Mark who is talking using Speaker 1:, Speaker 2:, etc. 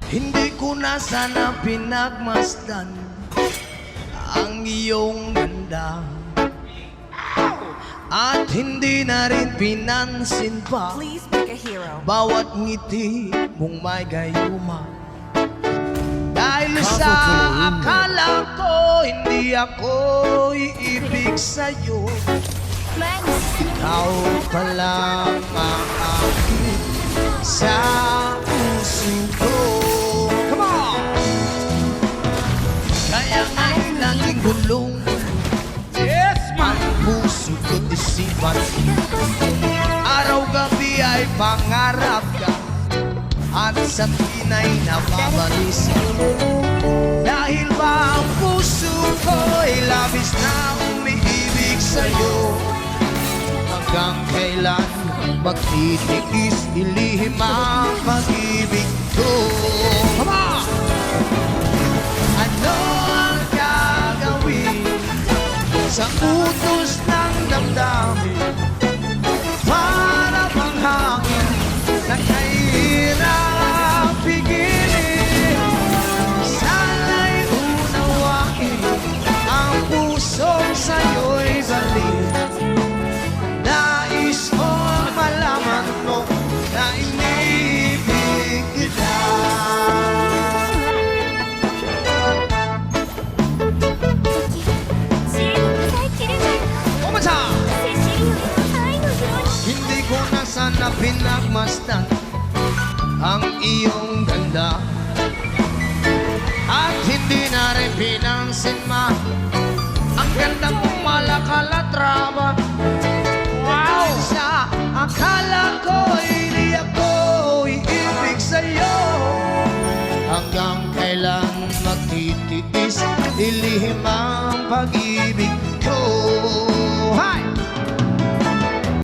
Speaker 1: Hindi ko na sana pinagmasdan ang iyong ganda, at hindi na rin pinansin pa
Speaker 2: Please pick a hero.
Speaker 1: bawat ngiti mong may gayuma. Dahil sa akala ko hindi ako iibig sa'yo, ikaw pa lang ang aking sa puso ko. Come on! Kaya nga'y laging gulong, yes, ang puso ko't isipan. Araw-gabi ay pangarap ka, at sa tinay nababalisa. Dahil ba ang puso ko ay labis na umiibig sa'yo, hanggang kailan magtitiis ilihim ang pag-ibig ko. Come on! Ano ang gagawin sa utos ng damdamin? Para bang hangin na kahirap pigilin. Sana'y unawain ang pusong sa'yo'y balik. Nais mo malaman mo na inibig kita. Umasa! Hindi ko na sana pinagmasdan ang iyong ganda, at hindi na rin pinansin ma ang ganda mong malakalatraba. Wow! Sa akala ko hindi ako iibig sa'yo, hanggang kailan magtitiis ilihim ang pag-ibig